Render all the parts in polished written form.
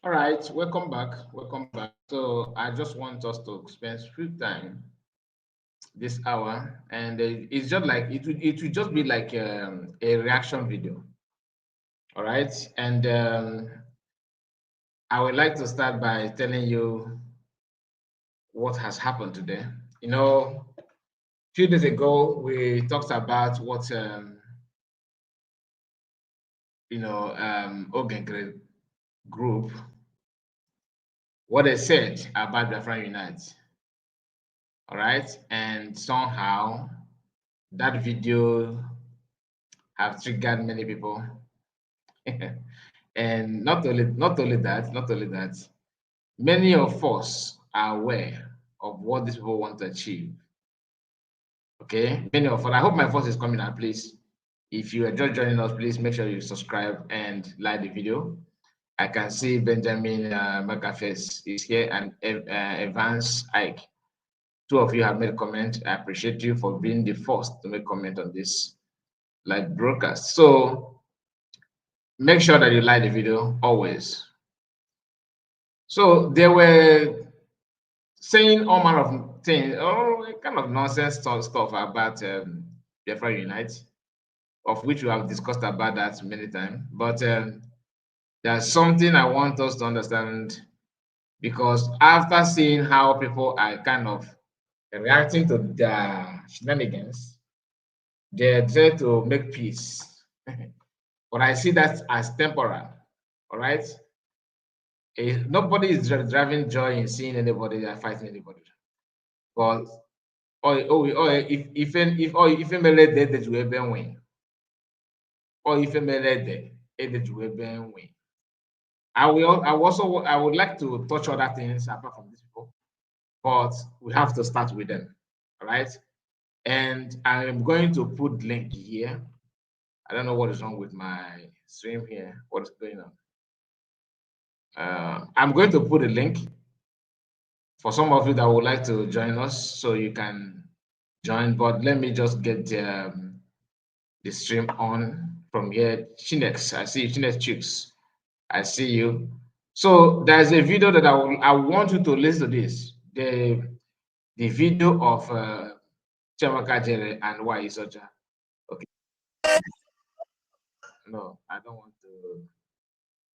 All right, welcome back. Welcome back. So I just want us to spend few time this hour, and it's just like it would just be like a reaction video. All right, and I would like to start by telling you what has happened today. You know, a few days ago we talked about what Ogen group, what they said about Bafra Unite. All right, and somehow that video have triggered many people. And not only that, many of us are aware of what these people want to achieve. Okay, many of us. I hope my voice is coming out, please. If you are just joining us, please make sure you subscribe and like the video. I can see Benjamin McAfee is here, and Evans Ike. Two of you have made a comment. I appreciate you for being the first to make comment on this live broadcast. So make sure that you like the video always. So they were saying all manner of things, all kind of nonsense stuff about Biafra Unite, of which we have discussed about that many times. But there's something I want us to understand, because after seeing how people are kind of reacting to the shenanigans, they try to make peace. But I see that as temporal. All right. Nobody is driving joy in seeing anybody that fighting anybody. But if mere de ju ebe nwe, or if mere de ju ebe nwe. I would like to touch other things apart from these people, but we have to start with them. All right. And I am going to put link here. I don't know what is wrong with my stream here. What is going on? I'm going to put a link for some of you that would like to join us, so you can join. But let me just get the stream on from here. Chinex, I see you. Chinex Chicks, I see you. So there's a video that I want you to listen to this. The video of Chiamaka Jere and Why Isoja. Okay. No, I don't want to.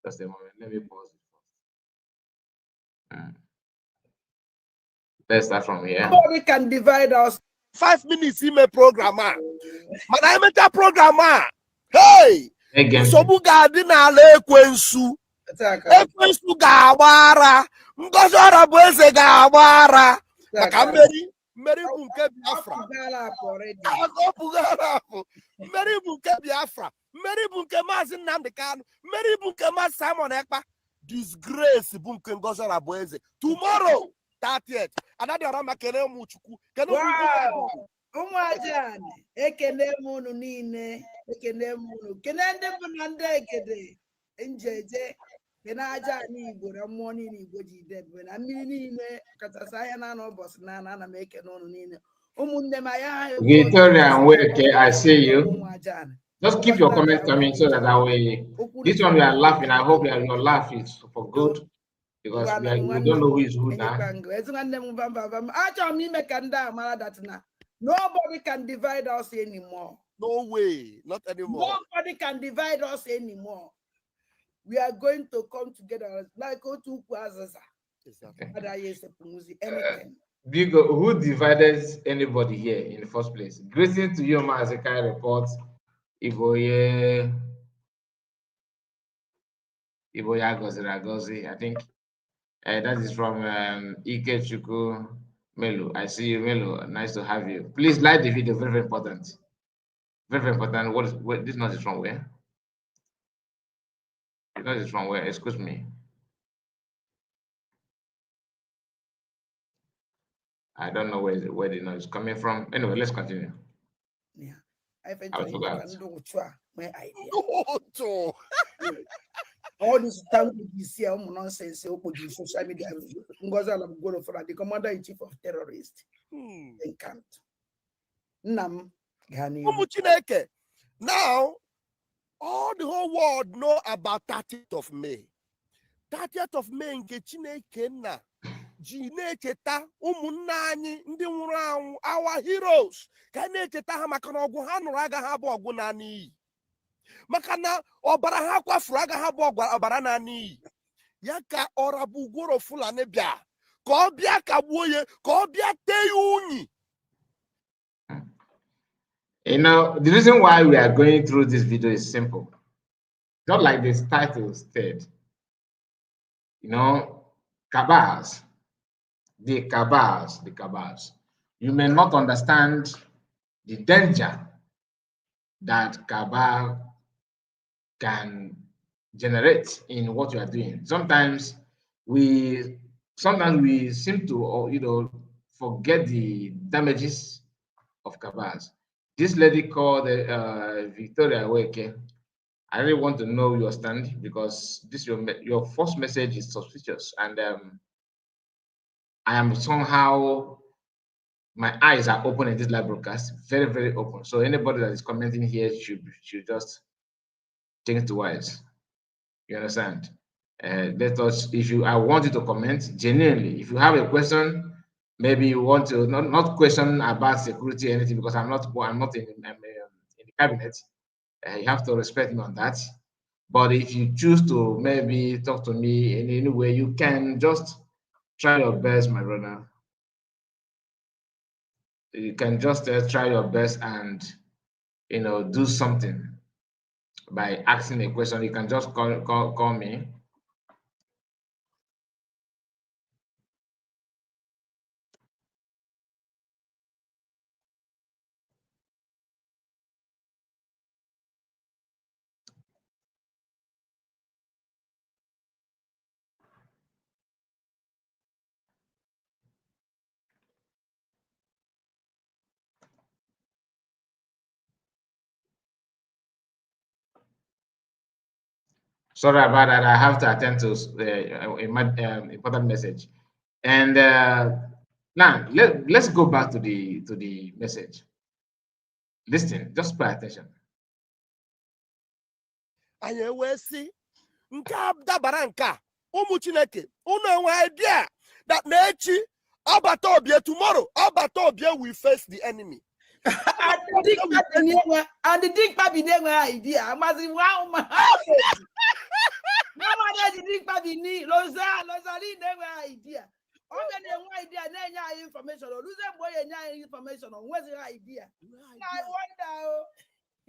Just a moment. Let me pause it first. Let's start from here. Nobody can divide us. 5 minutes in my programmer. Manameta programmer. Hey! Again. Sobu gadina le kwensu. Ekwensu gawara. Ngozi Arabweze gawara. Maka Mary bunke Biafra. Mary bunke Biafra. Mary bunke Mazin Namdekan. Mary bunke Maz Simon Ekpa. Disgrace bunke Ngozi Arabweze. Tomorrow. 30th. Another Rama Kene Muchuku. Wow. Umwajani. Ekene munu nine. Ekene munu. Kenende bunande ekede. Njeje. Kena aja ni Igbo na mmụọ niile Igbo ji debe na mmiri niile kachasị anya na n'ụbọchị na ana m eke n'ụlọ niile ụmụnne m anya Victoria and Weke, I see you. Just keep your comments coming so that this one we are laughing. I hope your laugh is for good, because we don't know who is who now. Nobody can divide us anymore. No way, not anymore. Nobody can divide us anymore. We are going to come together like Otu Kwazaza. Anything. Bigo, who divided anybody here in the first place? Greeting to you, Mazekai report. Iboye Gozi, I think. That is from Ike Chuku Melu. I see you, Melu. Nice to have you. Please like the video. Very, very important. Very, very important. What this noise is from where? The noise is from where? Excuse me. I don't know where the noise is coming from. Anyway, let's continue. Yeah. I forgot. All this time you see nonsense social media. The commander in chief of terrorists. They can't. Now, all the whole world know about 30th of May. 30th of May nke Chineke nna ji na-echeta ụmụnna anyị ndị nwụrụ anwụ, our heroes, ka na-echeta ha maka na ọgwụ ha nụrụ agaghị abụ ọgwụ na n'iyi, maka na ọbara ha kwafuru agaghị abụ ọbara na n'iyi. Ya ka ọrabu Ugworo Fulani bịa ka ọ bịa kagbuo ya, ka ọ bịa tee ya unyi. You know, the reason why we are going through this video is simple. Not like this title said. You know, cabals, the cabals. You may not understand the danger that cabal can generate in what you are doing. Sometimes we seem to forget the damages of cabals. This lady called Victoria Weke. I really want to know your stand, because this your first message is suspicious, and I am somehow, my eyes are open in this live broadcast, very, very open. So anybody that is commenting here should just take it to wise. You understand? Let us, I want you to comment genuinely. If you have a question, maybe you want to not question about security or anything, because I'm not in the cabinet. You have to respect me on that. But if you choose to maybe talk to me in any way, you can just try your best, my brother. You can just try your best and do something by asking a question. You can just call me. Sorry about that. I have to attend to important message. And now let's go back to the message. Listen, just pay attention. Anyị wee sị nke a dabara nke a, ụmụ Chineke, unu enwe idea that n'echi ọbata obie, tomorrow ọbata obie will face the enemy. And the dick baby never idea. I must wow my no matter the dick baby need Lozali never idea. Only no idea, no information or lose boy and information on what's the idea. I wonder.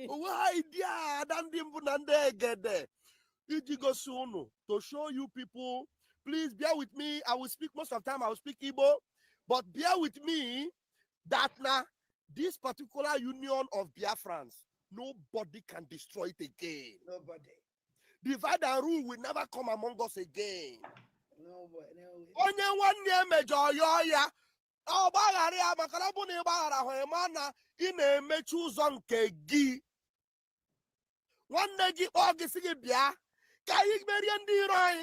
What idea than Dimbunande get there? Ijigosuno to show you people. Please bear with me. I will speak most of the time. I will speak Igbo, but bear with me that now this particular union of Biafrans, nobody can destroy it again. Nobody. Divide and rule will never come among us again. Nobody. Onye one year major ya. Oh, Bagaria, Macarabuni Bagara, Hoemana, in a mechu nke gi. One negi Augusty Bia, Kayik Marian Dirai,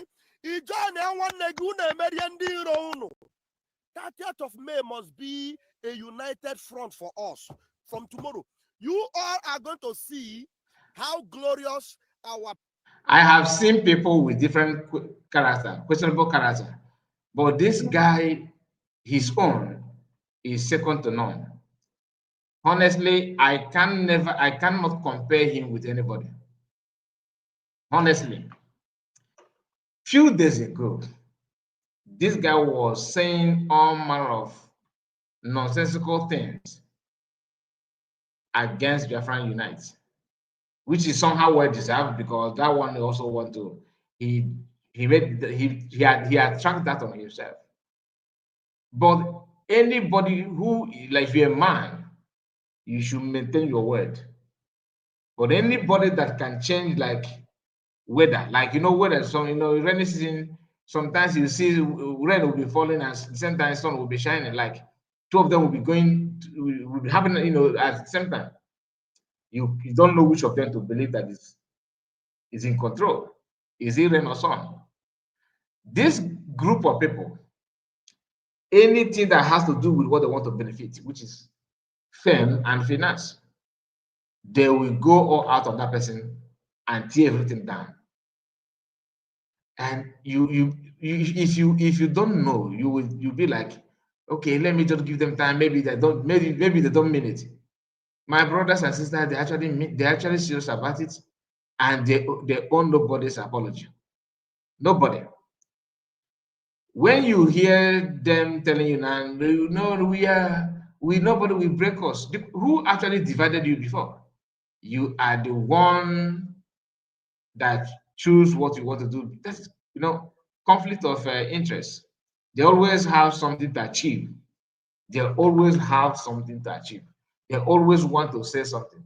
Ijan, one neguna Marian Dirono. 30th of May must be a united front for us. From tomorrow, you all are going to see how glorious our. I have seen people with different character, questionable character, but this guy, his own, is second to none. Honestly, I cannot compare him with anybody. Honestly, few days ago, this guy was saying all manner of nonsensical things against Biafra Unite, which is somehow well deserved, because that one also want to he attracted that on himself. But anybody who, like, you're a man, you should maintain your word. But anybody that can change, like weather, like weather, so rainy season, sometimes you see rain will be falling and at the same time sun will be shining, like two of them will be will be happening, at the same time. You don't know which of them to believe that is in control. Is it rain or sun? This group of people, anything that has to do with what they want to benefit, which is fame and finance, they will go all out on that person and tear everything down. And if you don't know, you'll be like, okay, let me just give them time. Maybe they don't mean it. My brothers and sisters, they're actually serious about it, and they owe nobody's apology. Nobody. When you hear them telling you now, no, nobody will break us. Who actually divided you before? You are the one that choose what you want to do. That's conflict of interest. They always have something to achieve. They always have something to achieve. They always want to say something.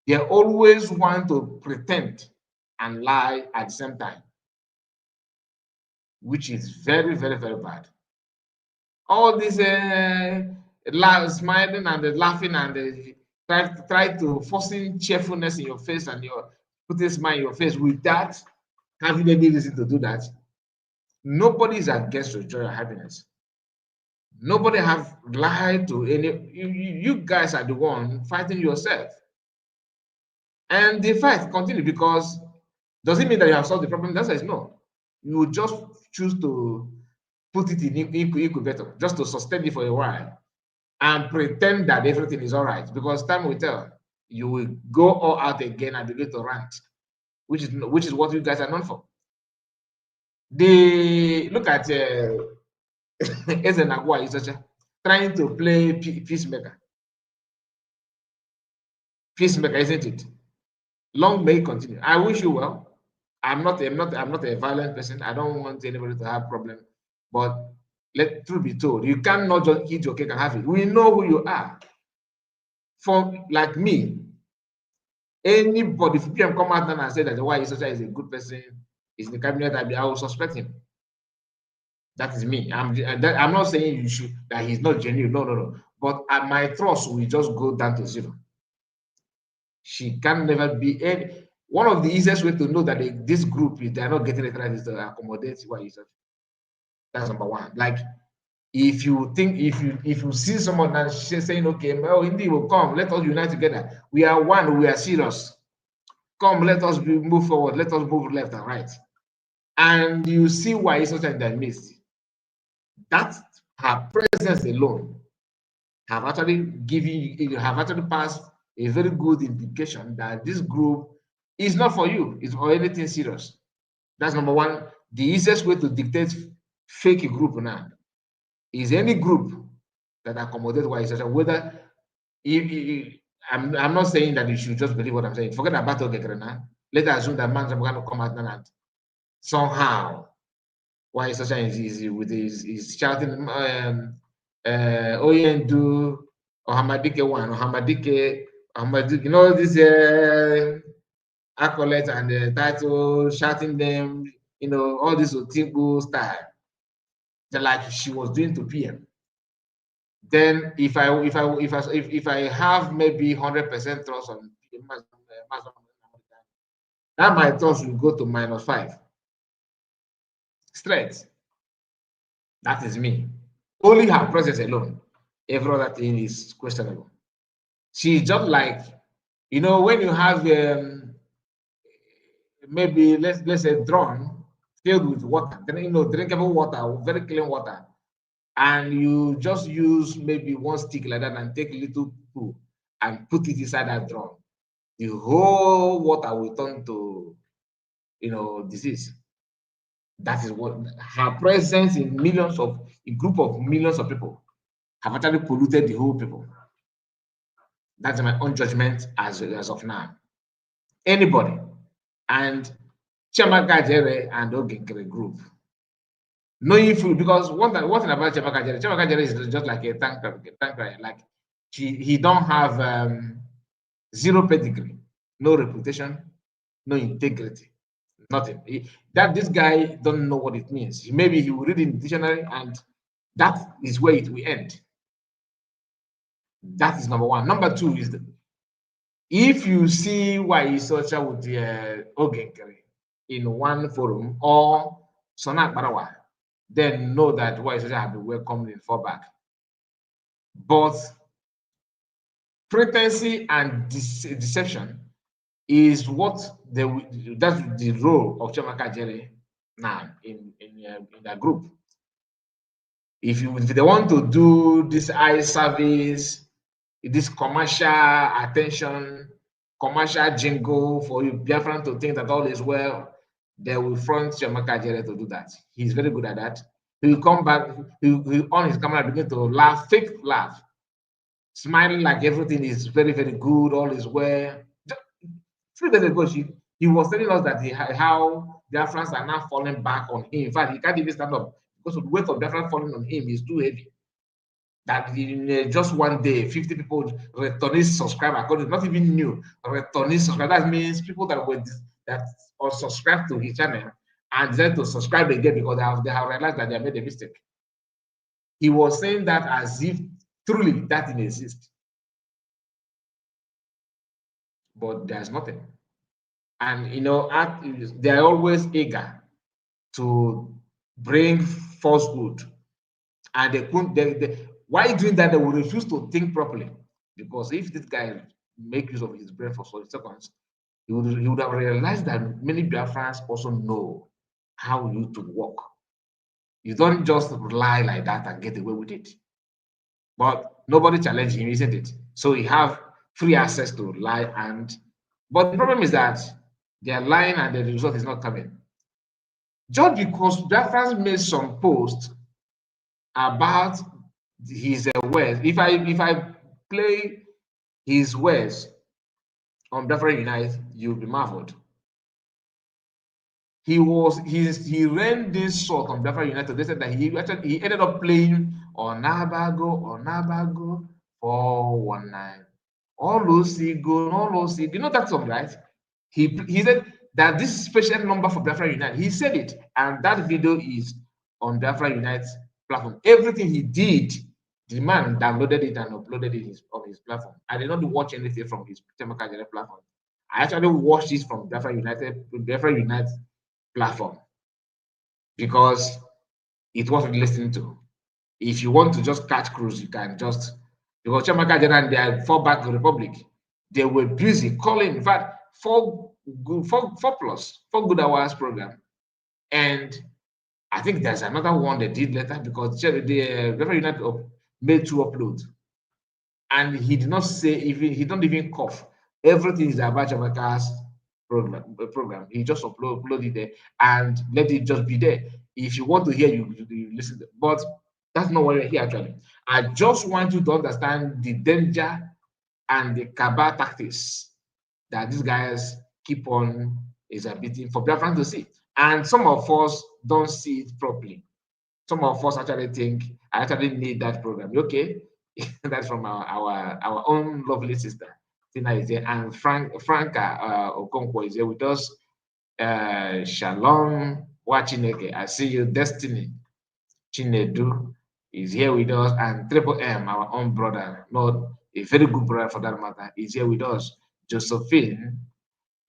They always want to pretend and lie at the same time, which is very, very, very bad. All this smiling and laughing and try to forcing cheerfulness in your face and your putting a smile in your face with that, having any reason to do that. Nobody is against your joy or happiness. Nobody have lied to any. You guys are the one fighting yourself, and the fight continue because does it mean that you have solved the problem? The answer is no. You just choose to put it in incubator just to sustain it for a while and pretend that everything is all right, because time will tell. You will go all out again and begin to rant, which is what you guys are known for. They look at Ezenagwa is trying to play peacemaker. Peacemaker, isn't it? Long may it continue. I wish you well. I'm not a violent person. I don't want anybody to have problem. But let truth be told, you cannot just eat your cake and have it. We know who you are. For like me, anybody, if PM come out and say that the white social is a good person, is in the cabinet, I will suspect him. That is me. I'm not saying you should that he's not genuine. No. But my trust will just go down to zero. She can never be any. One of the easiest way to know that this group they are not getting it right is to accommodate what is. That's number one. Like if you see someone that saying, okay, well, indeed will come, let us unite together. We are one, we are serious. Come, let us move forward, let us move left and right. And you see why it's such in their midst. That her presence alone have actually passed a very good indication that this group is not for you, it's for anything serious. That's number one. The easiest way to dictate fake group now is any group that accommodates what is whether I'm not saying that you should just believe what I'm saying. Forget about Ogekrena. Let's assume that man's going to come out and somehow why is easy with his shouting Oyendu Ohamadike one, Ohamadike, you know, this accolades and the title, shouting them, you know, all this Otimbo style. Like she was doing to PM. Then if I have maybe 100% trust on PM, that my trust will go to -5. Straight. That is me. Only her presence alone. Every other thing is questionable. She's just like, you know, when you have maybe let's say drum filled with water, you know, drinkable water, very clean water, and you just use maybe one stick like that and take a little poo and put it inside that drum, the whole water will turn to, you know, disease. That is what her presence in a group of millions of people have actually polluted the whole people. That's my own judgment as of now. Anybody. And Chiamaka Jere and Ogenkere group. Knowing food, because one thing about Chiamaka Jere is just like a tanker, like he don't have zero pedigree, no reputation, no integrity, nothing. This guy don't know what it means. Maybe he will read in the dictionary and that is where it will end. That is number one. Number two is if you see why he's such a with Ogenkere in one forum or Sonak Barawa, then know that why such have been welcomed in fallback. But pretense and deception is what that's the role of Chiamaka Jere now in that group. If they want to do this eye service, this commercial attention, commercial jingle for you Biafran to think that all is well, they will front Chiamaka Jere to do that. He's very good at that. He will come back, he on his camera begin to laugh, fake laugh, smiling like everything is very, very good, all is well. 3 days ago, he was telling us that how Biafrans are now falling back on him. In fact, he can't even stand up because of the weight of Biafran falling on him is too heavy. That in just one day, 50 people returning subscriber, because it's not even new. Returning subscriber, that means people that were that are subscribed to his channel and decided to subscribe again because they have realized that they have made a mistake. He was saying that as if truly that didn't exist. But there's nothing. And you know, they are always eager to bring falsehood, and they couldn't. Why doing that? They will refuse to think properly, because if this guy make use of his brain for 40 seconds, he would have realized that many Biafrans also know how you to work. You don't just lie like that and get away with it. But nobody challenged him, isn't it? So he have free access to lie, but the problem is that they are lying and the result is not coming. Just because Biafrans made some post about his words. If I play his words on Bafra Unite, you'll be marveled. He ran this sort on Bafra United. They said that he ended up playing on Nabago 419. All those you know that song, right? He said that this special number for Biafra Unite. He said it, and that video is on Biafra Unite's platform. Everything he did, the man downloaded it and uploaded it on his platform. I did not watch anything from his Temakajere platform. I actually watched this from Biafra Unite platform because it was listening to. If you want to just catch cruise, you can just, because Temakajere and their fallback republic, they were busy calling. In fact, four good hours program, and I think there's another one they did later because the Bafra United made 2 uploads, and he did not say he don't even cough. Everything is about Jamaica's program. He just upload it there and let it just be there. If you want to hear, you listen. But that's not what we're here actually. I just want you to understand the danger and the Cabal tactics that these guys keep on exhibiting for Biafran to see. And some of us don't see it properly. Some of us actually think, I actually need that program. Okay, that's from our own lovely sister, Tina is here, and Franca Okonkwo is here with us. Shalom, Wachineke, I see you. Destiny Chinedu is here with us, and Triple M, our own brother, not a very good brother for that matter, is here with us. Josephine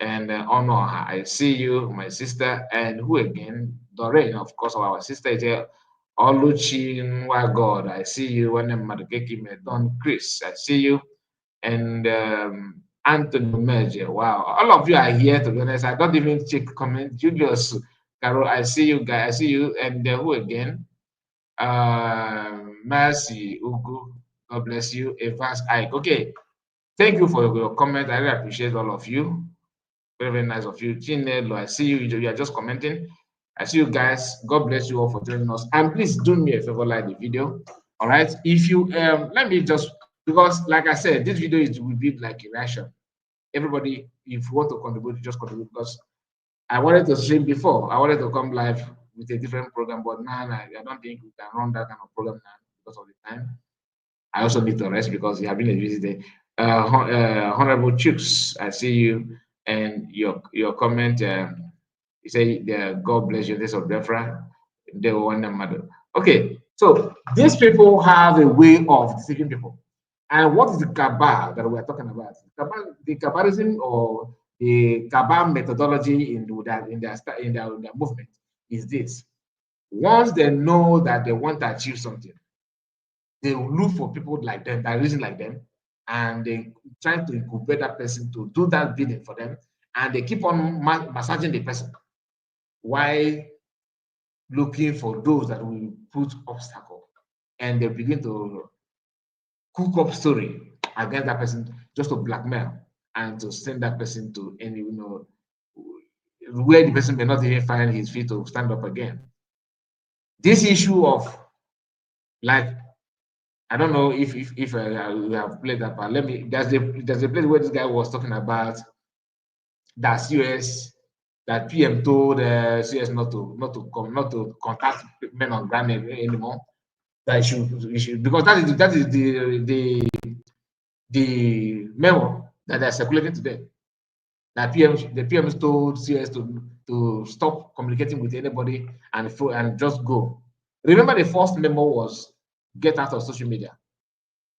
and Honor, I see you, my sister, and who again? Doreen, of course, our sister is here. Oluchi God, I see you. When Madukeki Don Chris, I see you. And Anthony Major, wow, all of you are here. To be honest, I don't even check comment. Julius, Carol, I see you guys. I see you. And who again? Mercy Ugu, God bless you. Evans Ike. Okay, thank you for your comment. I really appreciate all of you. Very, very nice of you. Chinelo, I see you. You are just commenting. I see you guys. God bless you all for joining us. And please do me a favor, like the video. All right. If you let me just, because like I said, this video will be like a reaction. Everybody, if you want to contribute, just contribute, because I wanted to stream before. I wanted to come live with a different program, but now I don't think we can run that kind of program now because of the time. I also need to rest because you have been a busy day. Honorable Chooks, I see you, and your comment. You say, "God bless you." This of Bafra, they want them mother. Okay, so these people have a way of deceiving people. And what is the cabal that we're talking about? The cabalism or the cabal methodology in their movement is this: once they know that they want to achieve something, they will look for people like them that reason like them, and they try to incubate that person to do that bidding for them, and they keep on massaging the person. Why looking for those that will put obstacle, and they begin to cook up story against that person just to blackmail and to send that person to any, where the person may not even find his feet to stand up again. This issue of, like, I don't know if we have played that part. There's a place where this guy was talking about that CS, that PM told CS not to contact men on ground anymore. That you should, because that is the memo that they're circulating today. That the PM told CS to stop communicating with anybody and just go. Remember, the first memo was get out of social media.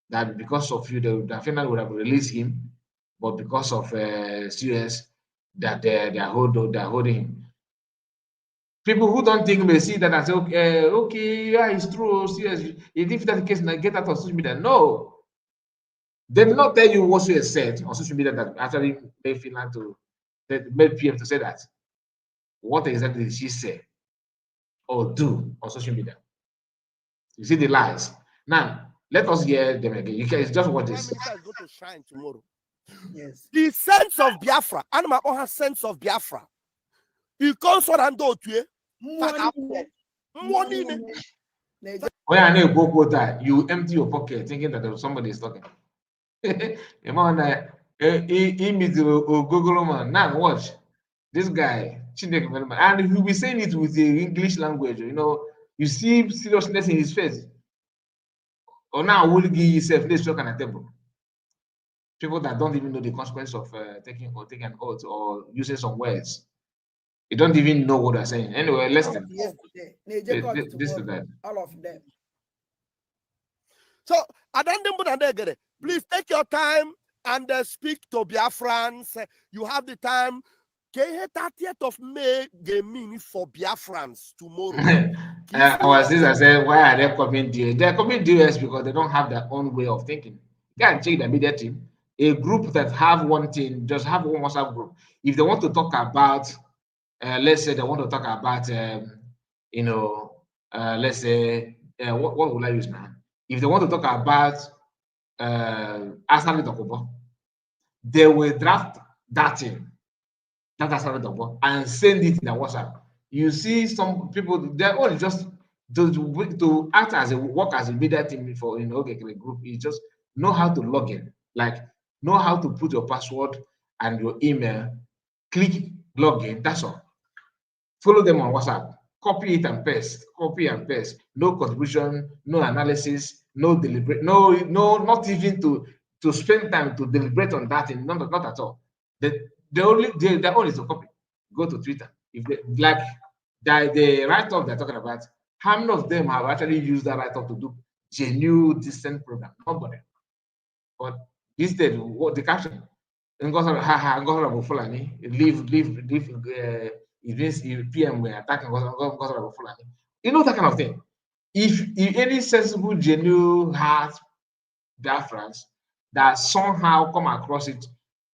That because of you, the finally would have released him, but because of CS, that they're holding him. People who don't think may see that and say, okay, yeah, it's true. CS, if that's the case, now get out of social media. No, they did not tell you what CS said on social media that actually made Finland made PM to say that. What exactly did she say or do on social media? You see the lies. Now, let us hear them again. You can just watch this. Prime Minister is going to shine tomorrow. Yes. The sense of Biafra, and my own sense of Biafra. He comes for and do to money. When I know go quota, you empty your pocket thinking that somebody is talking. He meets Google man. Now watch this guy, and he'll be saying it with the English language. You see seriousness in his face. Or now will give yourself let's talk on a table. People that don't even know the consequence of taking an oath or using some words. You don't even know what they're saying. Anyway, listen. This to that. All of them. So, please take your time and speak to Biafrans. You have the time. 30th of May, they mean for Biafrans tomorrow. Our sister said, why are they coming to? They're coming to us because they don't have their own way of thinking. You can check the media team. A group that have one thing, just have one WhatsApp group. If they want to talk about, let's say they want to talk about, let's say, what will I use now? If they want to talk about Asali Dokubo, they will draft that thing, that Asali Dokubo, and send it in the WhatsApp. You see some people, they're only just to act as work as a media team for group. You just know how to log in, like know how to put your password and your email, click login, that's all. Follow them on WhatsApp, copy it and paste, no contribution, no analysis, no deliberate, not even to spend time to deliberate on that, and not at all. Their only is to copy. Go to Twitter. If they like the write-up they're talking about, how many of them have actually used that write-up to do genuine decent program? Nobody. But instead, what the caption? Fulani, leave. It means PM were attacking Fulani. You know that kind of thing. If any sensible, genuine heart Biafrans that somehow come across it,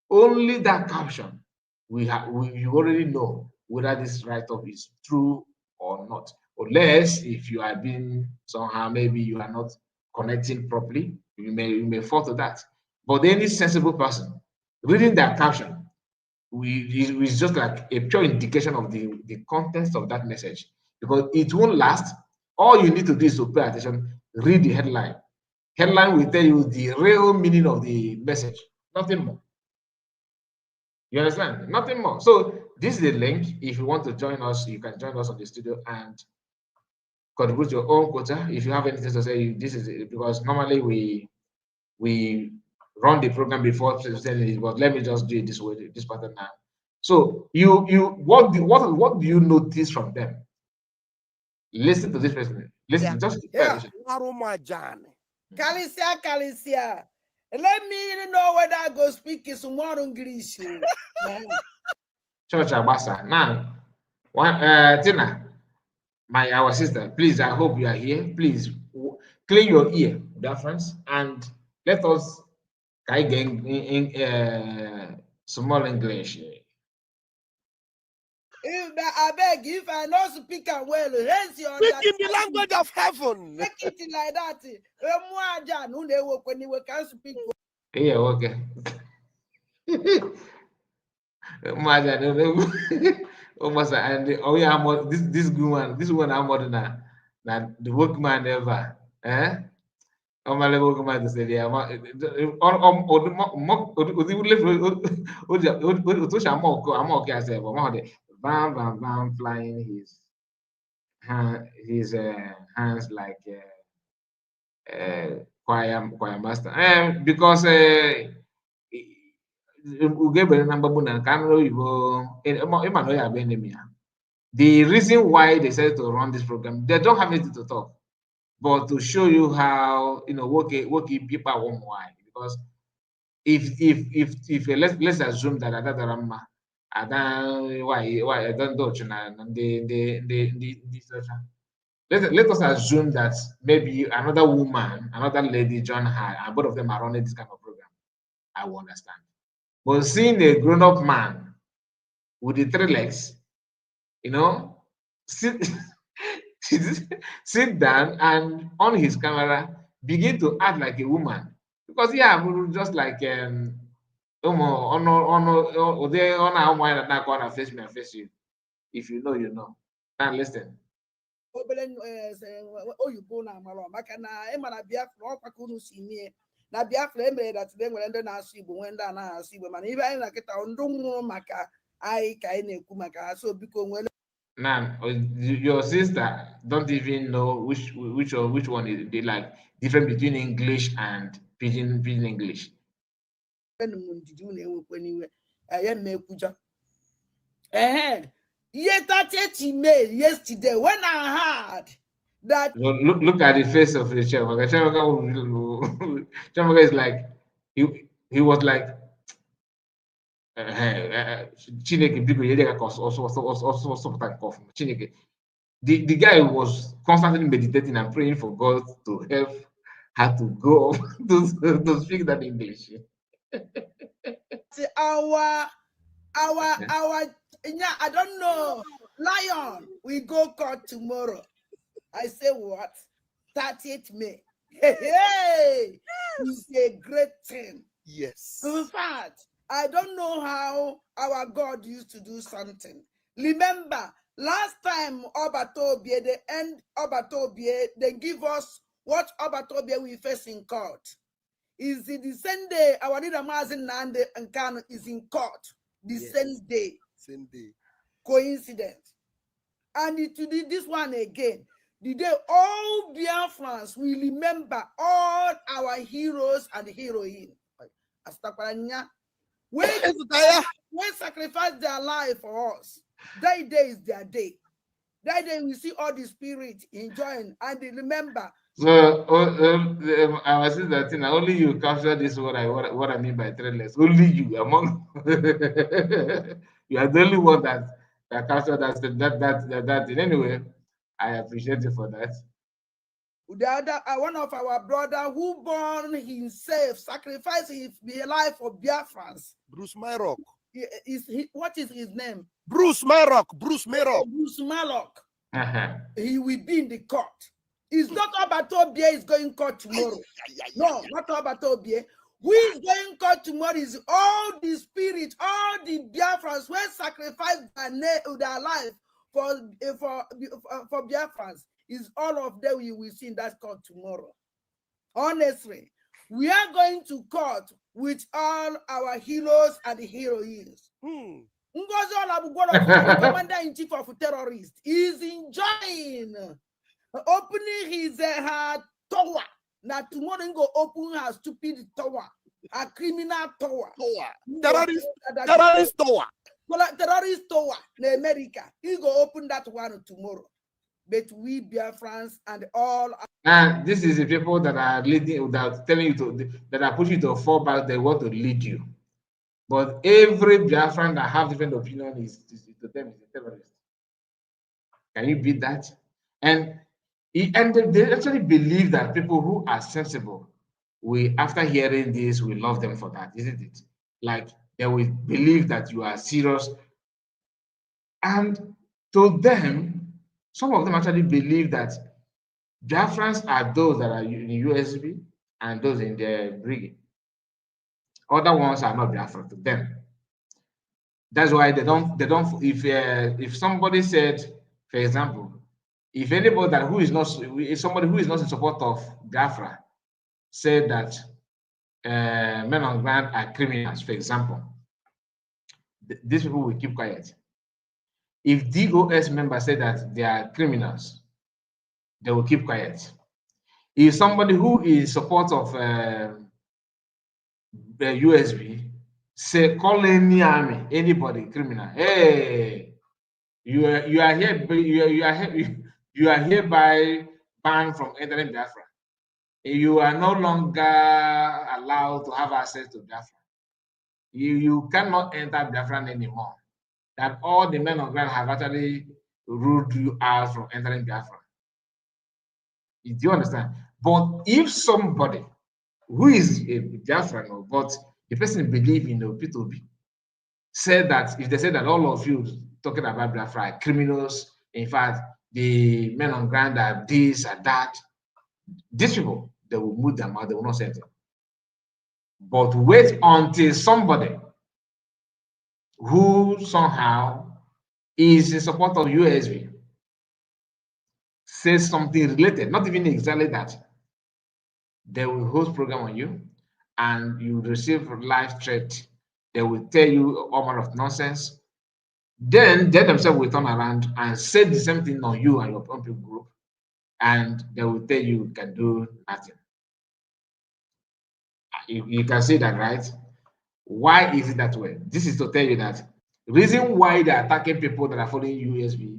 only that caption, you already know whether this write-up is true or not. Unless if you are being somehow, maybe you are not connecting properly, you may fall to that. But any sensible person reading that caption, it's just like a pure indication of the context of that message, because it won't last. All you need to do is to pay attention, read the headline. Headline will tell you the real meaning of the message, nothing more. You understand? Nothing more. So this is the link. If you want to join us, you can join us on the studio and contribute your own quota. If you have anything to say, this is it, because normally we run the program before presenting it, but let me just do it this way, this pattern now. So what do you notice from them? Listen to this person. Listen, just Kalisia. Let me know whether I go speak is tomorrow English. Church Abasa. Now, Tina, our sister, please, I hope you are here. Please clean your ear, dear friends, and let us in small English. I beg, if I know speak and well, hence your Speak in the language of heaven. make it like that. When you can speak. Yeah, okay. Imagine, almost and this good one, this one I'm more than that the workman ever, eh? Normally workman to say yeah, I'm okay. I say, but van flying his hands like choir master, because ugebe number na kanro Igbo, ịma na ọ ya bụ enemy ha. The reason why they said to run this program, they don't have anything to talk, but to show you how work people won't why. Because if let's assume that Adadarama, Adan why I don't dodge na the social. Let us assume that maybe another woman, another lady join her, and both of them are running this kind of program. I will understand. But seeing a grown-up man with the three legs, sit, sit down and on his camera begin to act like a woman. Because yeah, just like face me and face you. If you know, you know. Now listen. Oyibo na-amara maka na ịma na Biafra ọkwa ka unu si mie na Biafra emere dat be nwere ndị na-asụ Igbo nwee ndị anaghị asụ Igbo mana ibe anyị na kịta ndị nwụrụ maka anyị ka anyị na-ekwu maka ha so biko nwere Now your sister don't even know which one is they like different between English and pidgin English. ndidi unu enwekwe n'iwe ya mmekwuja yesterday when I heard that look at the face of the chef. Chef is like he was like Chineke biko yedeka also cough. Chineke. The guy was constantly meditating and praying for God to help her to go to speak that English. our yeah, I don't know. Lion, we go court tomorrow. I say what? 30th May. Hey, it's a great thing. Yes. In fact, I don't know how our God used to do something. Remember, last time Obatobie, the end Obatobie, they give us what Obatobie we face in court. Is it the same day our leader Mazin Nande and Kano is in court? The same day. Same day. Coincidence. And it will be this one again. The day all Biafrans will remember all our heroes and heroines. When sacrifice their life for us, that day is their day. That day we see all the spirit enjoying and they remember. So I was saying that only you capture this what I mean by threadless. Only you among you are the only one that captured that thing. Anyway, I appreciate you for that. The other one of our brother who born himself, sacrificed his life for Biafrans. Bruce Myrock. What is his name? Bruce Myrock. Bruce Myrock. Bruce Myrock. He will be in the court. It's not Obatobie is going court tomorrow. No, not Obatobie. Who is going court tomorrow is all the spirit, all the Biafrans who sacrificed their life for Biafrans. Is all of them you will see in that court tomorrow. Honestly, we are going to court with all our heroes and heroines. Ngozi Olabugwolo, commander-in-chief of terrorists, is enjoying opening his tower. Now tomorrow he go open her stupid tower, a criminal tower. Terrorist tower. Terrorist tower in America. He go open that one tomorrow. But we Biafrans and all. And this is the people that are leading, that are telling you that are pushing you to fall back. They want to lead you. But every Biafran that have different opinion is to them is a terrorist. Can you beat that? And they actually believe that people who are sensible, after hearing this, we love them for that, isn't it? Like they will believe that you are serious. And to them, some of them actually believe that Biafrans are those that are in USB and those in the brigade. Other ones are not Biafra to them. That's why they don't. If somebody said, for example, if anybody that who is not if somebody who is not in support of Biafra said that men on ground are criminals, for example, these people will keep quiet. If DOS members say that they are criminals, they will keep quiet. If somebody who is in support of the USB say call any army, anybody criminal, hey, you are here you are hereby banned from entering Biafra. You are no longer allowed to have access to Biafra. You cannot enter Biafra anymore. That all the men on ground have actually ruled you out from entering Biafra. Do you understand? But if somebody who is a Biafran, but the person believe in the P2B, said that if they say that all of you talking about Biafra are criminals, in fact, the men on ground are this and that, these people, they will move them out, they will not say anything. But wait until somebody who somehow is in support of USB says something related, not even exactly that, they will host program on you and you receive live threat. They will tell you all manner of nonsense. Then they themselves will turn around and say the same thing on you and your own people group, and they will tell you can do nothing. You can see that, right? Why is it that way? This is to tell you that the reason why they're attacking people that are following USB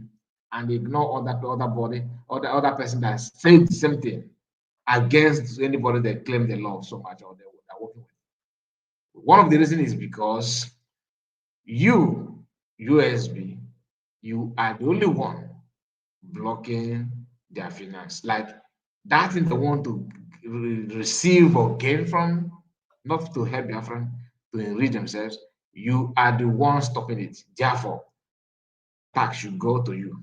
and ignore other body, other person that says the same thing against anybody they claim they love so much or they are working with. One of the reasons is because you, USB, you are the only one blocking their finance. Like that thing they want to receive or gain from, not to help their friend, to enrich themselves, you are the one stopping it. Therefore, tax should go to you.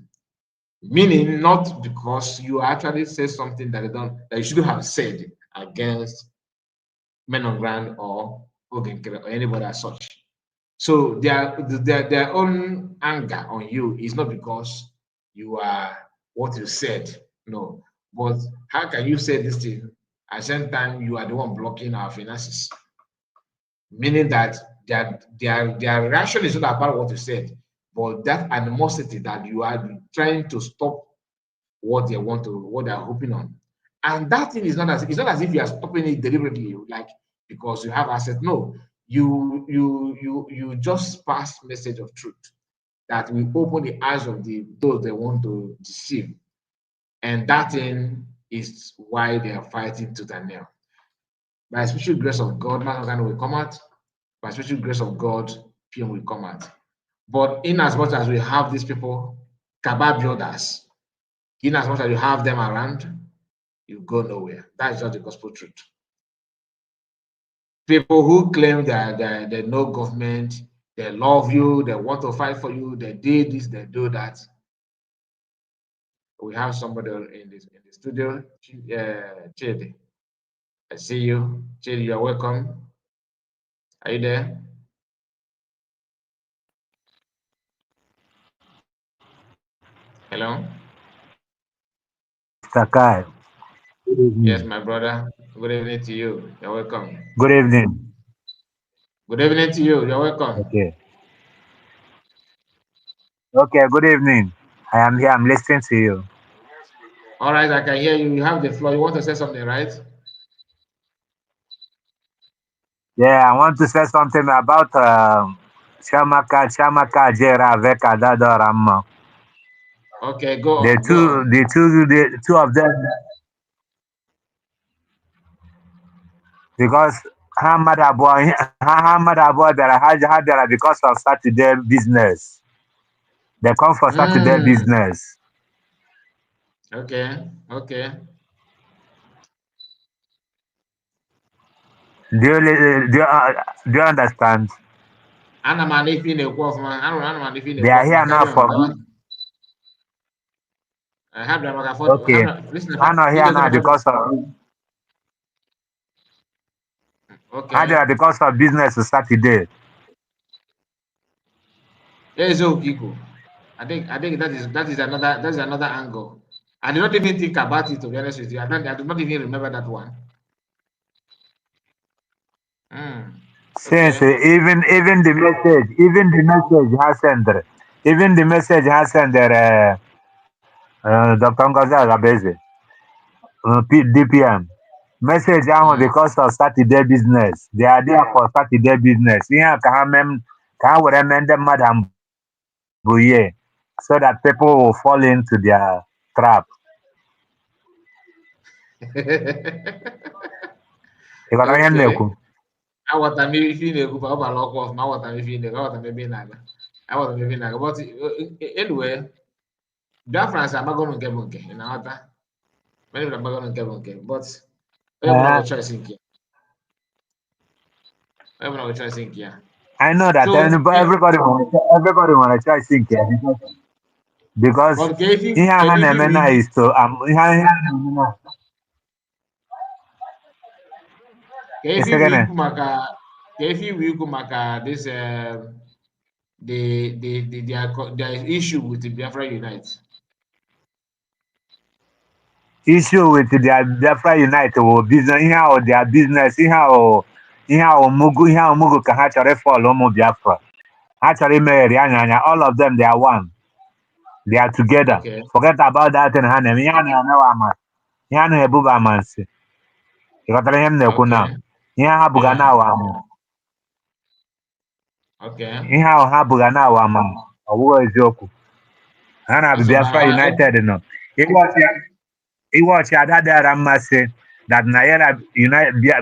Meaning not because you actually say something that that you shouldn't have said against men on ground or Ogenkere or anybody as such. So their own anger on you is not because you are what you said, no. But how can you say this thing at the same time you are the one blocking our finances? Meaning that their reaction is not about what you said, but that animosity that you are trying to stop what they want to, what they are hoping on. And that thing is not as it's not as if you are stopping it deliberately, like because you have access. No, you just pass message of truth that will open the eyes of those they want to deceive. And that thing is why they are fighting tooth and nail. By special grace of God, man will come out. By special grace of God, PM will come out. But in as much as we have these people, Cabal builders, in as much as you have them around, you go nowhere. That is just the gospel truth. People who claim that they know government, they love you, they want to fight for you, they did this, they do that. We have somebody in the studio, Chidi. I see you. Chidi, you're welcome. Are you there? Hello? Mr. Kai. Good Yes, evening. my brother. Good evening to you. You're welcome. Good evening. Good evening to you. You're welcome. Okay. Okay, good evening. I am here. I'm listening to you. All right, I can hear you. You have the floor. You want to say something, right? Yeah, I want to say something about Shamaka Jera avec Adadoram. Okay, go on. Go on. The two of them, because Hamad Abo, there because of Saturday business. They come for Saturday Mm, business. okay. Okay. Do you understand? Ana man if in a quaff man, Ana man if in a They are quaff here man, now carry for on. I have them like okay. listen, I'm not here now because of okay. business Saturday. There is Okiko. I think that is another angle. I did not even think about it, to be honest with you. I do not even remember that one. Since Okay. even the message, has sent Dr. Ngozi Agabeze, DPM. Message ahụ because of Saturday business. They are there for Saturday business. Ihe a ka ha were mee ndị mmadụ mbụye so that people will fall into their trap. Ị ghọtara ihe m na-ekwu? Aghọtara m ife ị na-ekwu ọ bara ọkụ ọfụma, aghọtara m ife ị na-ekwu, aghọtara m ebe ị na-aga. Aghọtara m ebe ị na-aga. But anyway, Biafra agbagoro nke bụ nke, ị na-aghọta? Many people agbagoro nke bụ nke, but onye ọbụla nwere choice nke ya. Onye ọbụla nwere choice nke ya. I know that So, everybody want a choice in here because but ka efi ihe ha na-eme na is to ihe ha na-eme na ka efi wee ikwu maka this their issue with the Biafra Unite. issue with their Bafra Unite or business ihe ahụ their business ihe ahụ mugu ka ha chọrọ ịfọlụ ụmụ Biafra. Ha chọrọ imegheri anya all of them they are one. They are together. Okay. Forget about that thing ha na-eme ihe a na-emewa ama ihe a na-ebuba amansi. Ị ghọtara ihe m na-ekwu na ihe ha bụga na-awa ama. Ihe ahụ ha bụga na-awa ama ọ bụghị eziokwu. Ha na Biafra United nọ. Iwọchi Ada dịara mmasị that na ya na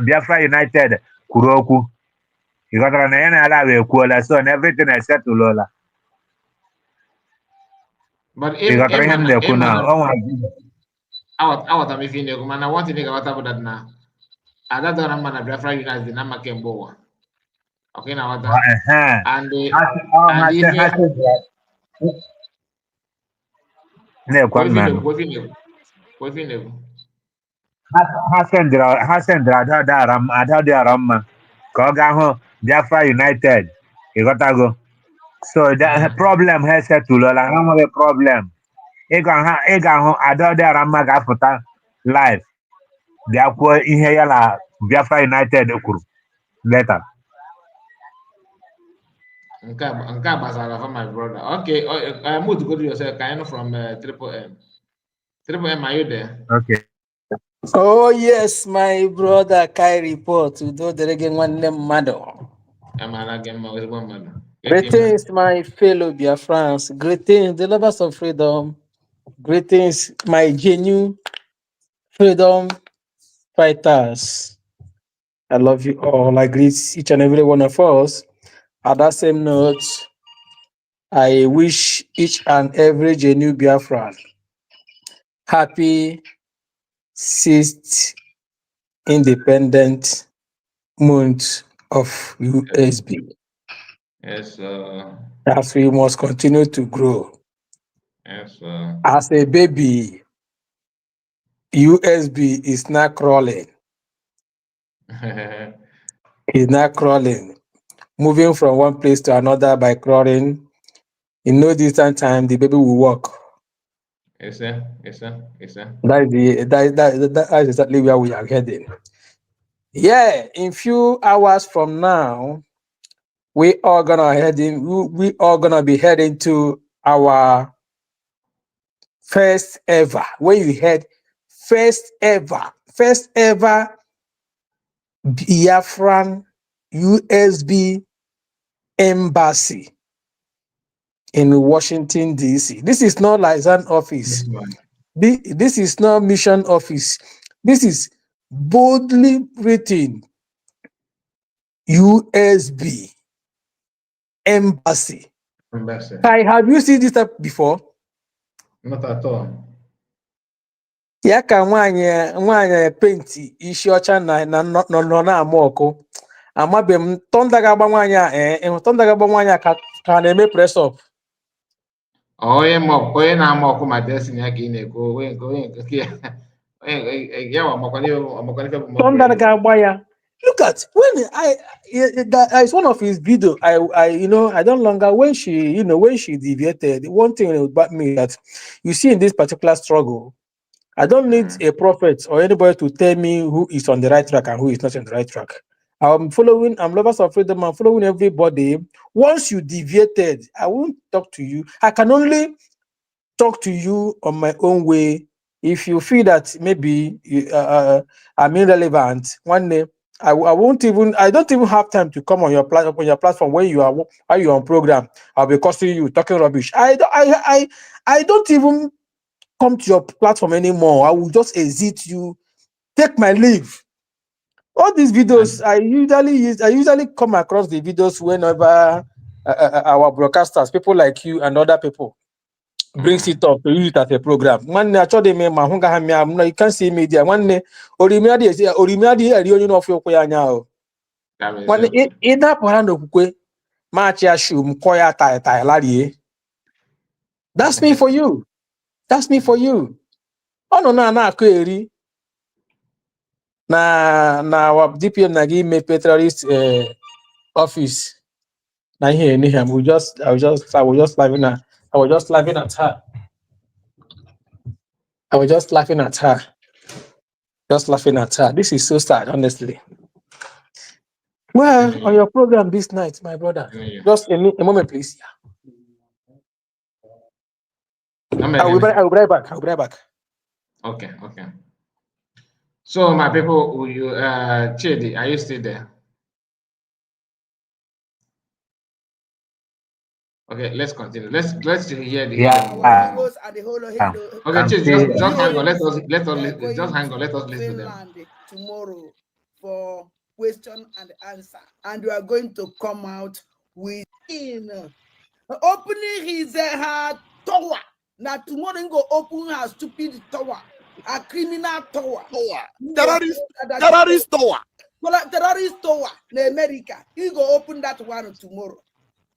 Biafra United kwuru okwu. Ị ghọtara na ya na ala wee ekwuola so na everything is settled. Ị ghọtara ihe m na-ekwu na aghọtara m ife ị na-ekwu mana one thing ị ga-aghọta bụ that na Ada dịara mma na Biafra United dị na mma kemgbe ụwa. Okay, na aghọta. And ha sendịrị Ada dịara mma ka ọ gaa hụ Biafra United. Ị ghọtago so problem ha esetụlụla ha nwere problem ị ga-ahụ Ada dịara mma ga-apụta live bịa kwuo ihe ya na Biafra United kwuru later. Nke a gbasara for my brother. Okay, move to go to yourself. Can you from Triple M? Triple M, are you there? Okay. Oh yes, my brother Kai report. Greetings, my fellow Biafrans. Greetings, the lovers of freedom. Greetings, my genuine freedom fighters. I love you all. I greet each and every one of us. At that same note, I wish each and every genuine Biafran happy 6th independent month of USB. Yes, as we must continue to grow. Yes, as a baby, USB is not crawling. It's not crawling. Moving from one place to another by crawling. In no distant time, the baby will walk. Yes, sir. Yes, sir. Yes, sir. That is exactly where we are heading. Yeah, in few hours from now, we are gonna be heading to our first ever. When you head first ever Biafran USB embassy in Washington, D.C. This is not liaison office. This is not mission office. This is boldly written USB embassy. Have you seen this before? Not at all. Ya ka nwanyị penti isi ọcha na ama ọkụ. Amabe m tonda ga-agba nwaanyị a tonda ga-agba nwaanyị a ka na-eme press up. Onye na-ama ọkụ ma destiny ya ka ị na-ekwu onye nke ya Tonda ga-agba ya. Look at when it's one of his video. I don't longer when she deviated. One thing about me that you see in this particular struggle, I don't need a prophet or anybody to tell me who is on the right track and who is not on the right track. I'm lovers of freedom. I'm following everybody. Once you deviated, I won't talk to you. I can only talk to you on my own way. If you feel that maybe I'm irrelevant, one day I don't even have time to come on your platform when you are on program. I'll be costing you talking rubbish. I don't even come to your platform anymore. I will just exit you, take my leave. All these videos I usually come across the videos whenever our broadcasters, people like you and other people, brings it up to use it as a program. One you can't see media. One one that's me for you. That's me for you. Oh no na query na our DPM na give me terrorist office. Now here I was just laughing at her. I was just laughing at her. Just laughing at her. This is so sad, honestly. Well, on your program this night, my brother. Just a moment, please. I'll be right back. Okay. So my people, will you Chidi, are you still there? Okay, let's continue. Let's hear the heroes and the whole okay, Chidi, just hang on. Let us just hang on. Let us listen to them. Tomorrow for question and answer, and we are going to come out with opening his tower. Now tomorrow he go open her stupid tower, a criminal tower, terrorist tower. Terrorist tower in America. He go open that one tomorrow.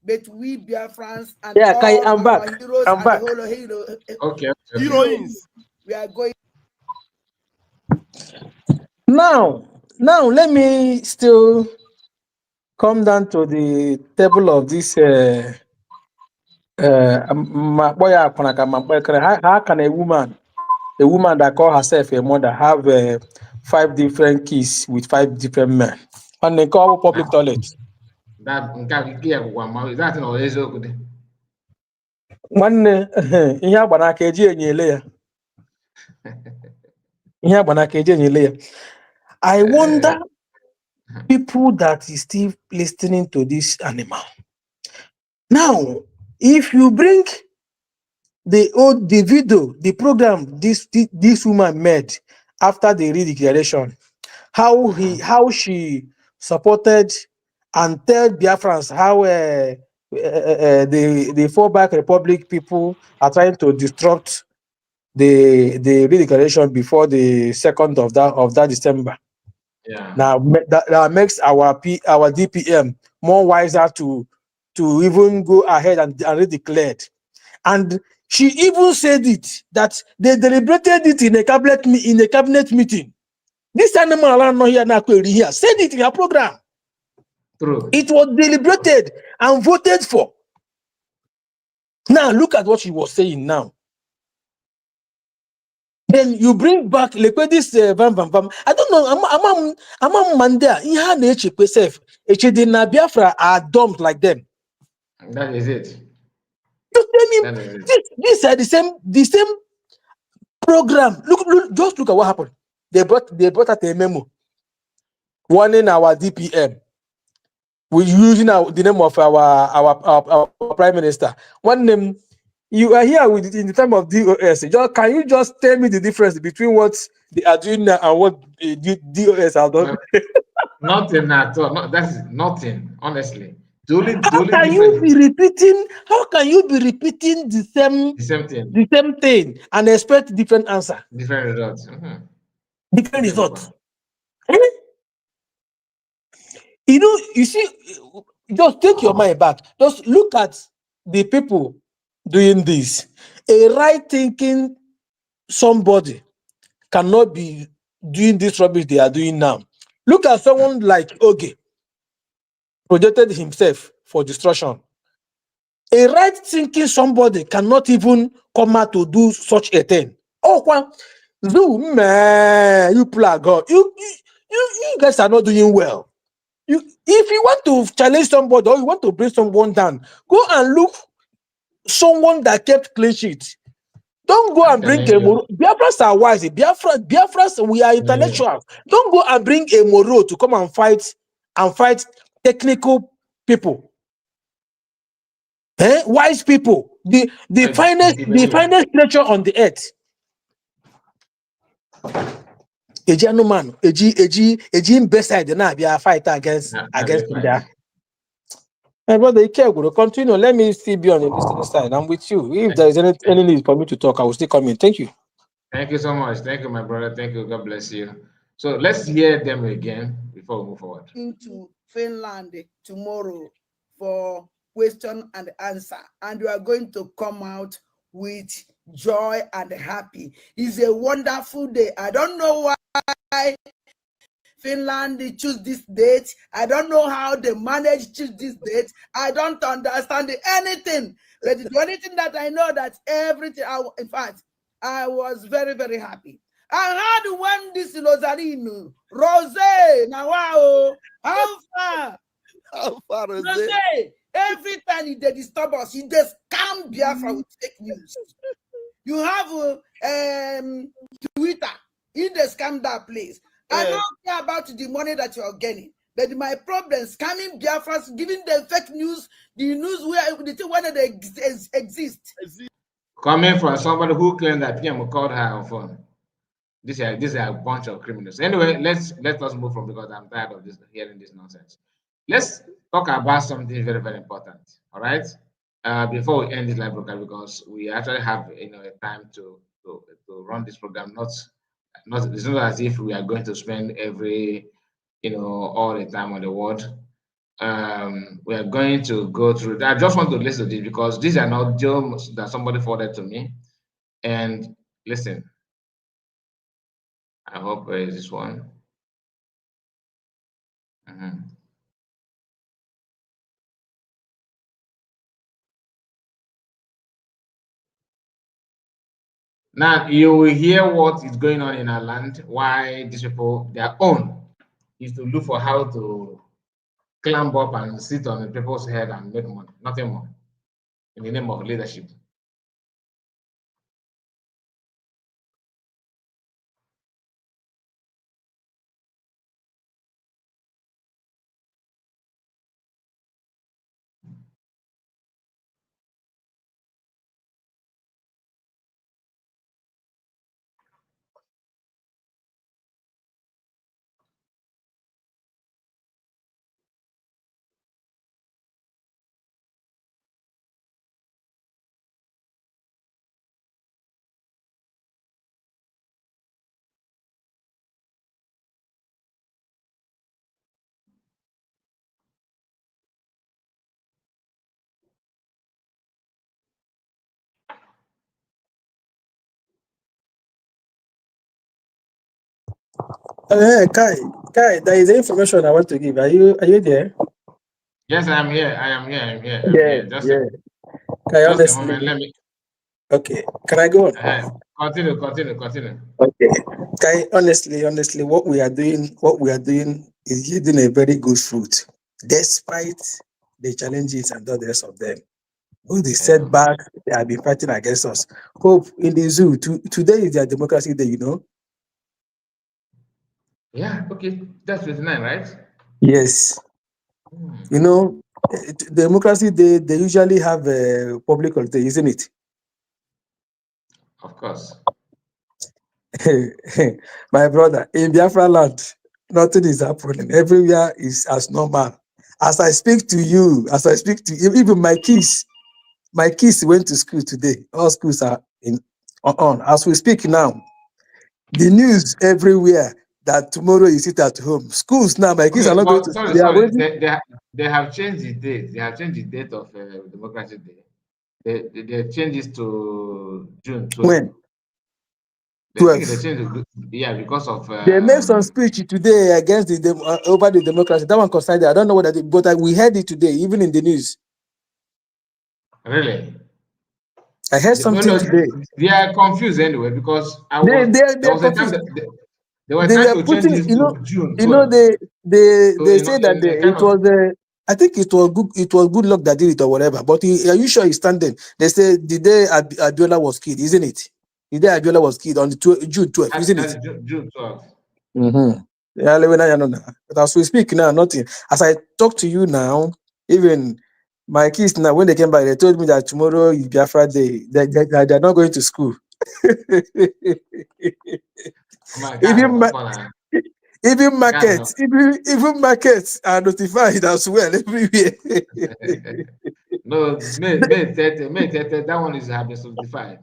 But we Biafrans and all I'm our back. heroes I'm and back. the whole Heroines. We are going. Now, let me still come down to the table of this. How can a woman that call herself a mother have 5 different kids with 5 different men? And they call public toilet. That no eziokwu. Nwanne ihe agba n'aka eji enyele ya. I wonder people that is still listening to this animal. Now, if you bring the video, the program this woman made after the redeclaration, how she supported and tell Biafrans how the fallback republic people are trying to disrupt the redeclaration before the 2nd of that December. Yeah. Now that makes our DPM more wiser to even go ahead and redeclared. And she even said it that they deliberated it in a cabinet meeting. This animal not here now said it in her program. True. It was deliberated and voted for. Now look at what she was saying now. Then you bring back like this vam. I don't know. I'm Manda. In her nature, self. Biafra are dumped like them. That is it. Just tell me, these are the same program. Look, just look at what happened. They brought out a memo warning our DPM. We're using the name of our prime minister. One name. You are here in the time of DOS. Can you just tell me the difference between what they are doing now and what DOS have done? Nothing at all. No, that's nothing, honestly. How can you be repeating the same thing and expect different answer? Different results. Different results. You know, you see, just take your mind back. Just look at the people doing this. A right thinking somebody cannot be doing this rubbish they are doing now. Look at someone like Oge, projected himself for destruction. A right thinking somebody cannot even come out to do such a thing. Oh, man, you plug God. You guys are not doing well. If you want to challenge somebody or you want to bring someone down, go and look someone that kept clean sheet. Don't go I'm and bring telling a you. Moro. Biafras are wise. Biafras, we are intellectuals. Don't go and bring a Moro to come and fight technical people. Wise people. The finest creature on the earth. Eji Anuman, Eji Beside na be a fighter against India. My brother, you care, go continue. Let me still be on the listening side. I'm with you. If there is any need for me to talk, I will still come in. Thank you. Thank you so much. Thank you, my brother. Thank you. God bless you. So let's hear them again before we move forward. Into Finland tomorrow for question and answer, and you are going to come out with joy and happy. It's a wonderful day. I don't know why Finland choose this date. I don't know how they manage to choose this date. I don't understand anything. The only thing that I know that everything, in fact, I was very, very happy. I heard when this Rosarino, Rose, now wow, how far? How far is Rose, it? every time they disturb us, you just scam Biafra with fake news. You have Twitter, you just scam that place. I don't care about the money that you're getting. But my problem is scamming Biafras, giving them fake news, the news where they exist. Coming from somebody who claimed that PM called her on phone. These are a bunch of criminals. Anyway, let us move from, because I'm tired of this hearing this nonsense. Let's talk about something very, very important. All right. Before we end this live program, because we actually have a time to run this program. It's not as if we are going to spend every all the time on the word. We are going to go through. I just want to listen to this because these are not jokes that somebody forwarded to me. And listen, I hope is this one. Now you will hear what is going on in our land. Why these people, their own, is to look for how to climb up and sit on the people's head and make money, nothing more, in the name of leadership. Kai, there is information I want to give. Are you there? Yes, I am here. I'm Yeah, here. yeah. Kai, Just a honestly. moment. Let me Okay, can I go on? continue. Okay. Kai, honestly, what we are doing is yielding a very good fruit, despite the challenges and all the rest of them. All the setbacks they have been fighting against us. Hope in the zoo. Today is their democracy day, Yeah, okay. That's 29, right? Yes. Democracy day, they usually have a public holiday, isn't it? Of course. My brother, in Biafra land, nothing is happening. Everywhere is as normal. As I speak to you, even my kids went to school today. All schools are on. As we speak now, the news everywhere, that tomorrow you sit at home. Schools now, my kids Okay, are not going but to. sorry, They are sorry. waiting. They have changed the date. They have changed the date of Democracy Day. They changed it to June 12th. When They think 12. they changed it, yeah, because of They made some speech today against over the democracy. That one concerned. I don't know what that is, but we heard it today, even in the news. really. I heard No, something no, today. they are confused anyway because there They're was a time confused. that they were They trying were to change putting, this to June you know, 12th. So they say that in a it kind of was I think it was good luck that did it or whatever. But are you sure he's standing? They say the day Abiola was killed, isn't it? The day Abiola was killed on the June 12th, isn't it? June 12th. Mm-hmm. Yeah, but as we speak now, nothing. As I talk to you now, even my kids now, when they came back, they told me that tomorrow is Biafra Day. They're not going to school. Oh my God, even no ma- fun. even God, no. markets, even markets are notified as well everywhere. No, May 30, that one is have been certified.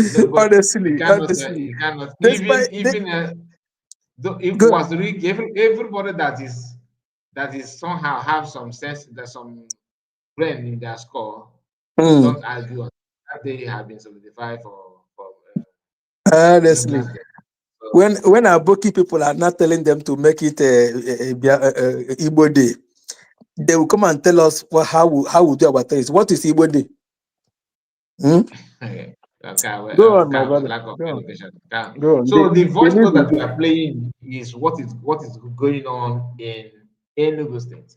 No, but honestly, you cannot, despite they, even though if it good. was really everybody that is somehow have some sense, there's some brain in their score, Mm, don't argue on that they have been certified for honestly, Democrats Day. So, when our bookie people are not telling them to make it a Igbo Day, they will come and tell us how we do our things. What is Igbo Day? Hmm? Go on, my brother. lack of Go on. education. Go on. So the The voice news note is that we there. are playing is what is going on in Enugu State.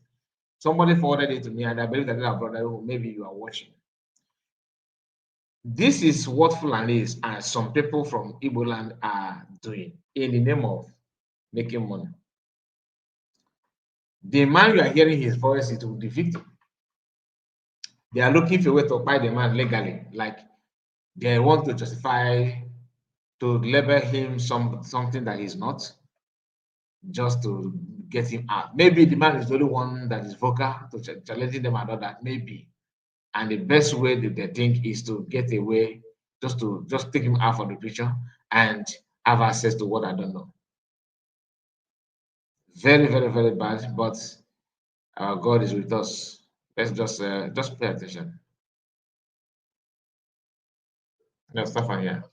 Somebody forwarded it to me, and I believe that our brother, who maybe you are watching. This is what Fulanis and some people from Igbo land are doing in the name of making money. The man you are hearing his voice is the victim. They are looking for a way to buy the man legally, like they want to justify to label him something that he's not, just to get him out. Maybe the man is the only one that is vocal to challenging them about that, maybe. And the best way that they think is to get away, just take him out of the picture and have access to what I don't know. Very, very, very bad, but our God is with us. Let's just pay attention. No stuff on here.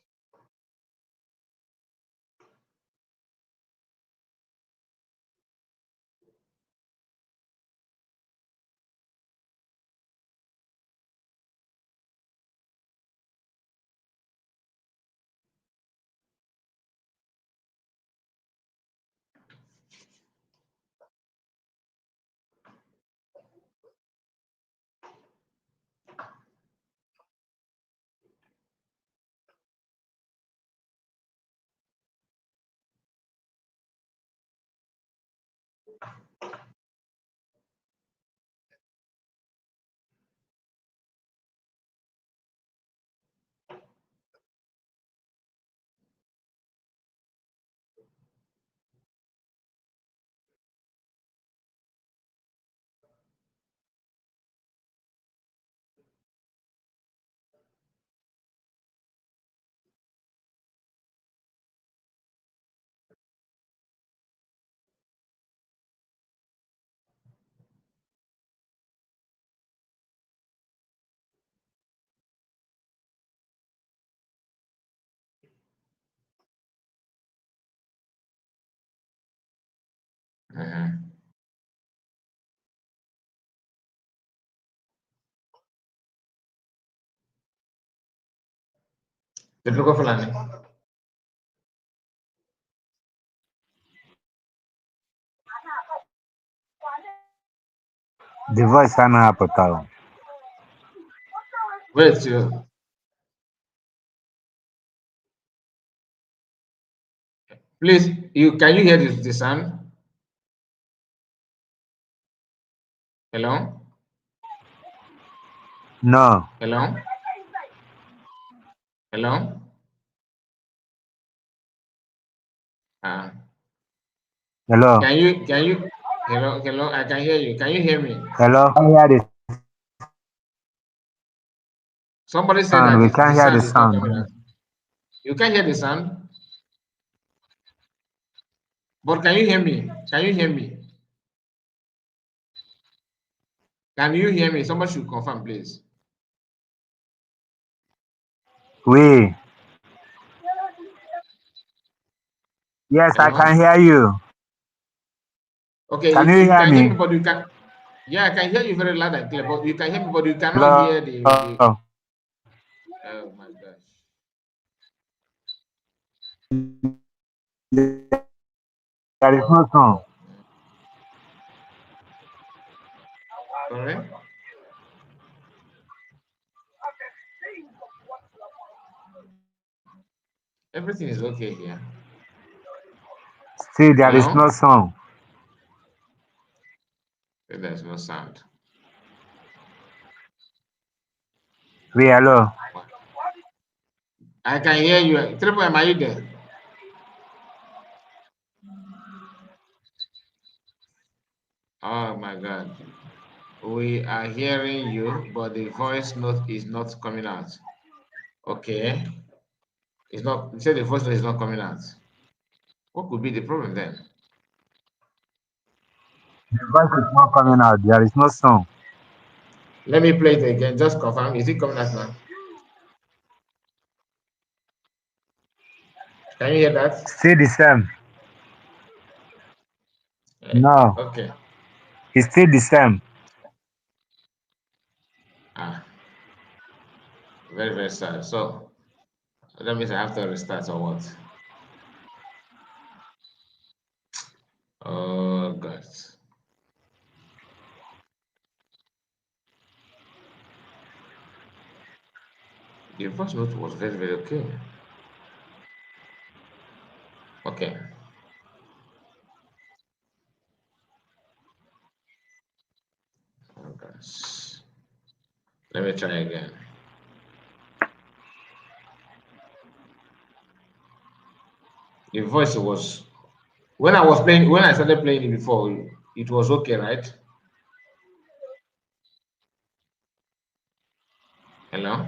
Mhm. Typical Fulani. The voice hana apụtara. Wait, please, can you hear the sound? Hello? No. Hello? Hello? Uh, Hello. hello, I can hear you. Can you hear me? Hello. We can't hear the Somebody said sound. that We the can't hear the sound is not coming sound. out. You can hear the sound? But can you hear me? Can you hear me? Can you hear me? Somebody should confirm, please. We. Yes, I Hello? can hear you. Okay, Can you you hear can hear me? me, but you can. Yeah, I can hear you very loud and clear, but you can hear me, but you cannot hear the. Hello. Oh my gosh. There is no song. Sorry? Everything is okay here. Still, there is Hello? no song. There's no sound. We hello. I can hear you. Triple M, are you there? Oh my God. We are hearing you, but the voice note is not coming out. Okay. It's not, you said the voice note is not coming out. What could be the problem then? The voice is not coming out. There is no song. Let me play it again. Just confirm. Is it coming out now? Can you hear that? Still the same. No, Okay. it's still the same. Ah, very, very sad. So that means I have to restart or what? Oh God. The voice note was very, very okay. Okay. Oh gosh. Let me try again. The voice was when I was playing when I started playing it before, it was okay, right? Hello?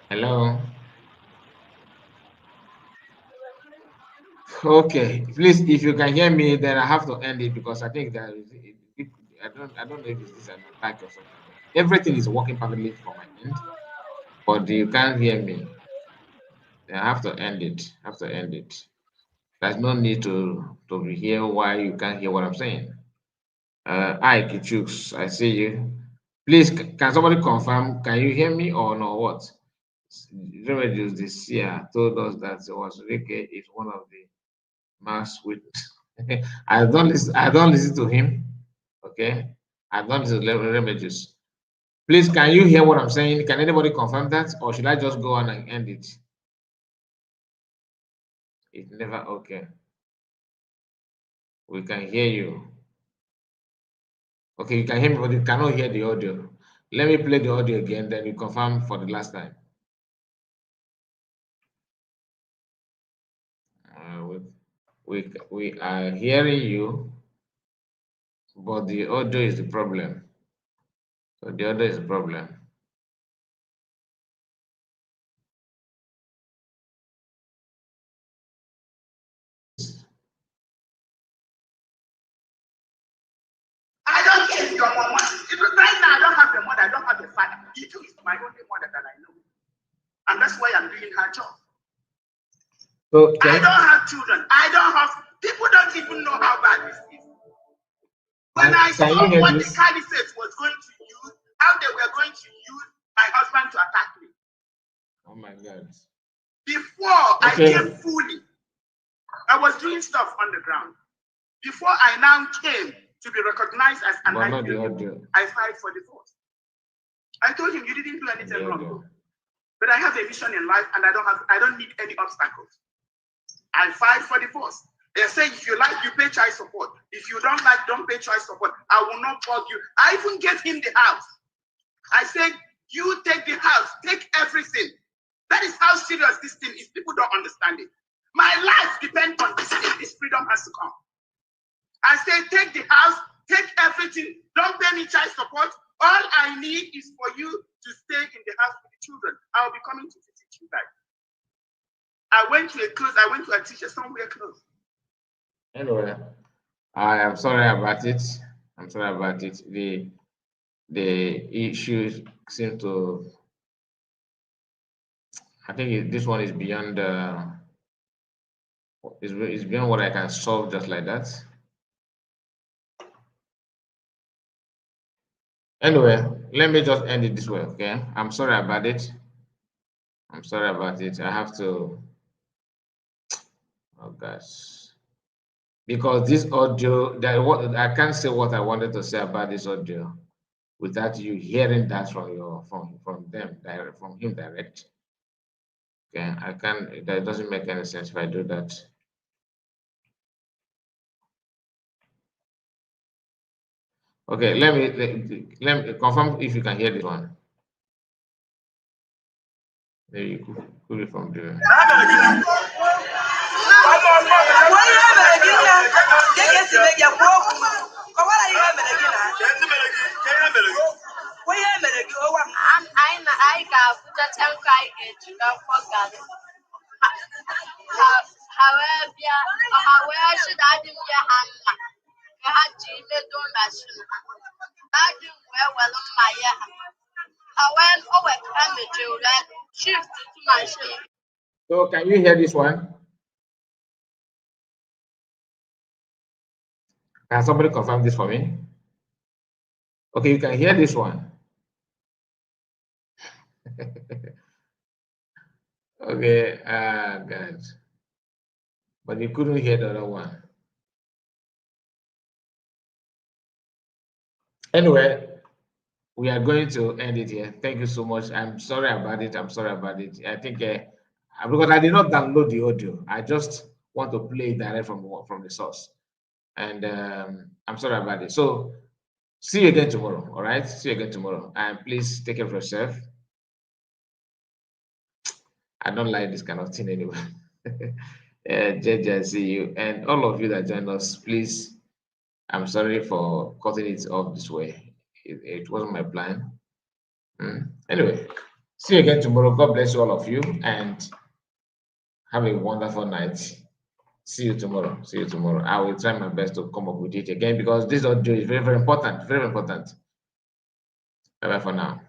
Hello? Okay, please, if you can hear me, then I have to end it because I think that I don't know if it's an attack or something. Everything is working perfectly from my end, but you can't hear me. Then I have to end it. I have to end it. There's no need to hear why you can't hear what I'm saying. Hi, Kichux, I see you. Please, can somebody confirm? Can you hear me or no? What? Remedios this year told us that it was Rike is one of the mass witness. I don't listen to him. Okay. I don't listen to Remedios. Please, can you hear what I'm saying? Can anybody confirm that? Or should I just go on and end it? It's never okay. We can hear you. Okay, you can hear me, but you cannot hear the audio. Let me play the audio again, then you confirm for the last time. We are hearing you, but the audio is the problem. So the audio is the problem. I don't care if your mama. Even right now, I don't have a mother, I don't have a father. You is my only mother that I know. And that's why I'm doing her job. So I don't have children. I don't have, people don't even know how bad this is. When I saw what the caliphate was going to use, how they were going to use my husband to attack me. Oh my God. Before I came fully, I was doing stuff on the ground. Before I now came to be recognized as an IPO, I filed for divorce. I told him you didn't do anything wrong. But I have a mission in life and I don't need any obstacles. I filed for divorce. They say if you like, you pay child support. If you don't like, don't pay child support. I will not bug you. I even gave him the house. I said, you take the house, take everything. That is how serious this thing is. People don't understand it. My life depends on this thing. This freedom has to come. I say, take the house, take everything. Don't pay me child support. All I need is for you to stay in the house with the children. I will be coming to visit you guys. I went to a teacher somewhere close. Anyway, I am sorry about it. I'm sorry about it. The issue seems to, I think this one is beyond is beyond what I can solve just like that. Anyway, let me just end it this way, okay? I'm sorry about it. I'm sorry about it. I have to, oh gosh, because this audio, that what I can't say what I wanted to say about this audio without you hearing that from them direct, from him direct. Okay, I can't. That doesn't make any sense if I do that. Okay, let me confirm if you can hear this one. There you could be from there. So can you hear this one? Can somebody confirm this for me? Okay, you can hear this one. Okay, God. But you couldn't hear the other one. Anyway, we are going to end it here. Thank you so much. I'm sorry about it. I'm sorry about it. I think because I did not download the audio, I just want to play it direct from the source. And I'm sorry about it. So see you again tomorrow. All right. See you again tomorrow. And please take care of yourself. I don't like this kind of thing anyway. JJ, see you. And all of you that joined us, please, I'm sorry for cutting it off this way. It wasn't my plan. Anyway, see you again tomorrow. God bless you, all of you, and have a wonderful night. See you tomorrow. See you tomorrow. I will try my best to come up with it again because this audio is very, very important. Very important. Bye bye for now.